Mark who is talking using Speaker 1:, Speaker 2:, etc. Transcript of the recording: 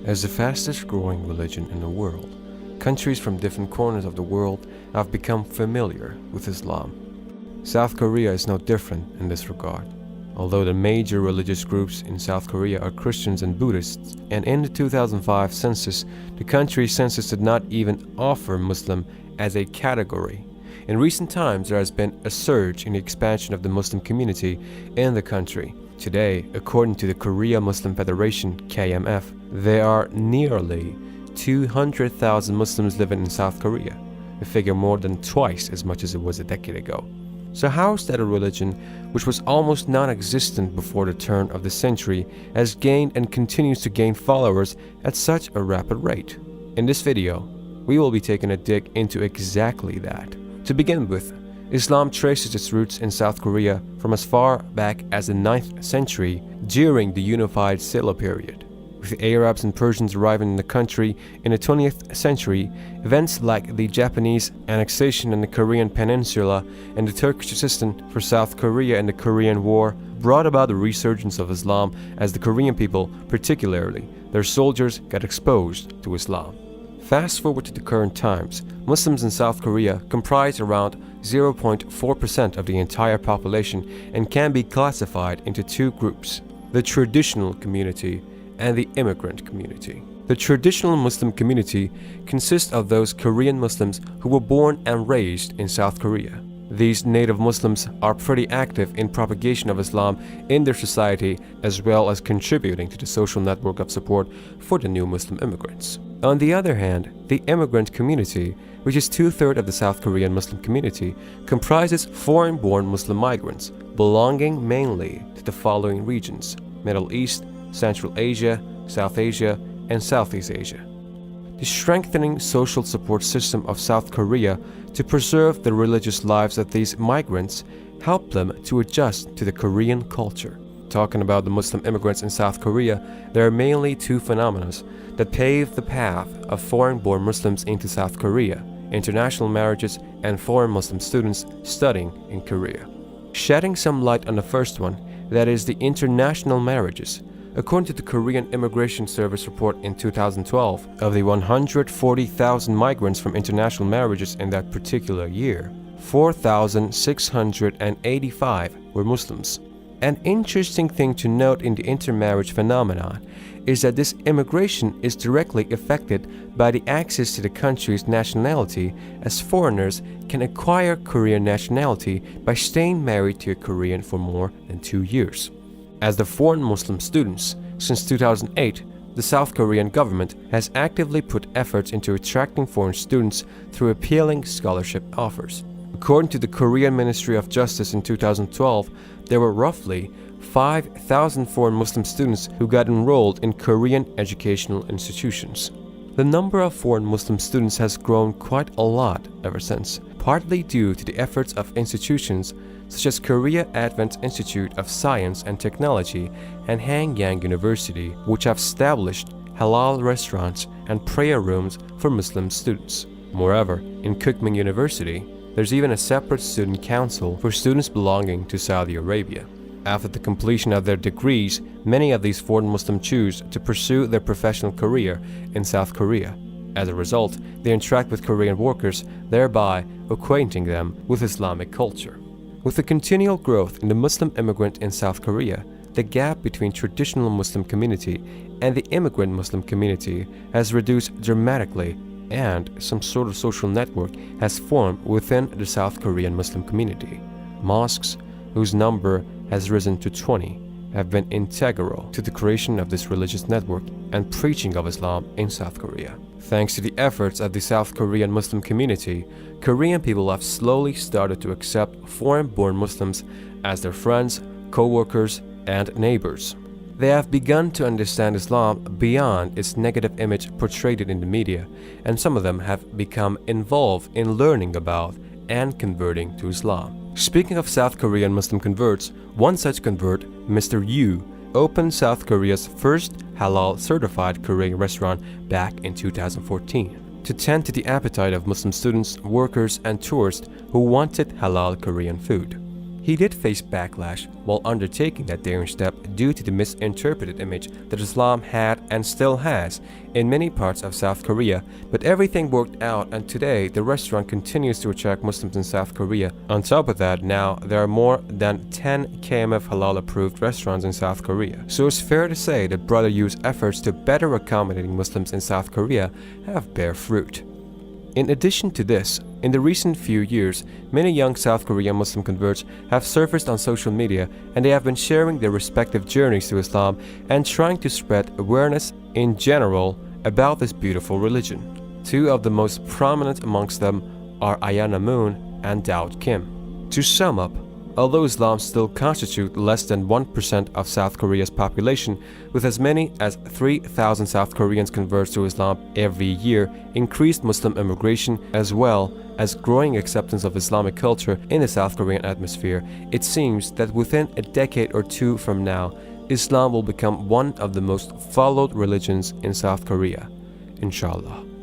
Speaker 1: As the fastest growing religion in the world, countries from different corners of the world have become familiar with Islam. South Korea is no different in this regard. Although the major religious groups in South Korea are Christians and Buddhists, and in the 2005 census, the country's census did not even offer Muslim as a category. In recent times, there has been a surge in the expansion of the Muslim community in the country. Today, according to the Korea Muslim Federation (KMF), there are nearly 200,000 Muslims living in South Korea, a figure more than twice as much as it was a decade ago. So how is that a religion which was almost non-existent before the turn of the century has gained and continues to gain followers at such a rapid rate? In this video, we will be taking a dig into exactly that. To begin with, Islam traces its roots in South Korea from as far back as the 9th century during the unified Silla period. With the Arabs and Persians arriving in the country in the 20th century, events like the Japanese annexation in the Korean peninsula and the Turkish assistance for South Korea in the Korean War brought about the resurgence of Islam as the Korean people, particularly their soldiers, got exposed to Islam. Fast forward to the current times, Muslims in South Korea comprise around 0.4% of the entire population and can be classified into two groups: the traditional community and the immigrant community. The traditional Muslim community consists of those Korean Muslims who were born and raised in South Korea. These native Muslims are pretty active in propagation of Islam in their society, as well as contributing to the social network of support for the new Muslim immigrants. On the other hand, the immigrant community, which is 2/3 of the South Korean Muslim community, comprises foreign-born Muslim migrants belonging mainly to the following regions: Middle East, Central Asia, South Asia, and Southeast Asia. The strengthening social support system of South Korea to preserve the religious lives of these migrants helped them to adjust to the Korean culture. Talking about the Muslim immigrants in South Korea, there are mainly two phenomena that paved the path of foreign-born Muslims into South Korea: international marriages and foreign Muslim students studying in Korea. Shedding some light on the first one, that is the international marriages. According to the Korean Immigration Service report in 2012, of the 140,000 migrants from international marriages in that particular year, 4,685 were Muslims. An interesting thing to note in the intermarriage phenomenon is that this immigration is directly affected by the access to the country's nationality, as foreigners can acquire Korean nationality by staying married to a Korean for more than 2 years. As the foreign Muslim students, since 2008, the South Korean government has actively put efforts into attracting foreign students through appealing scholarship offers. According to the Korean Ministry of Justice in 2012, there were roughly 5,000 foreign Muslim students who got enrolled in Korean educational institutions. The number of foreign Muslim students has grown quite a lot ever since, partly due to the efforts of institutions such as Korea Advent Institute of Science and Technology and Hanyang University, which have established halal restaurants and prayer rooms for Muslim students. Moreover, in Kookmin University, there's even a separate student council for students belonging to Saudi Arabia. After the completion of their degrees, many of these foreign Muslims choose to pursue their professional career in South Korea. As a result, they interact with Korean workers, thereby acquainting them with Islamic culture. With the continual growth in the Muslim immigrant in South Korea, the gap between traditional Muslim community and the immigrant Muslim community has reduced dramatically, and some sort of social network has formed within the South Korean Muslim community. Mosques, whose number has risen to 20, have been integral to the creation of this religious network and preaching of Islam in South Korea. Thanks to the efforts of the South Korean Muslim community, Korean people have slowly started to accept foreign-born Muslims as their friends, co-workers, and neighbors. They have begun to understand Islam beyond its negative image portrayed in the media, and some of them have become involved in learning about and converting to Islam. Speaking of South Korean Muslim converts, one such convert, Mr. Yu, opened South Korea's first halal-certified Korean restaurant back in 2014 to tend to the appetite of Muslim students, workers, and tourists who wanted halal Korean food. He did face backlash while undertaking that daring step due to the misinterpreted image that Islam had and still has in many parts of South Korea, but everything worked out and today the restaurant continues to attract Muslims in South Korea. On top of that, now there are more than 10 KMF halal approved restaurants in South Korea. So it's fair to say that Brother Yu's efforts to better accommodating Muslims in South Korea have bear fruit. In addition to this, in the recent few years, many young South Korean Muslim converts have surfaced on social media and they have been sharing their respective journeys to Islam and trying to spread awareness in general about this beautiful religion. Two of the most prominent amongst them are Ayana Moon and Daud Kim. To sum up, although Islam still constitutes less than 1% of South Korea's population, with as many as 3,000 South Koreans convert to Islam every year, increased Muslim immigration as well as growing acceptance of Islamic culture in the South Korean atmosphere, it seems that within a decade or two from now, Islam will become one of the most followed religions in South Korea. Inshallah.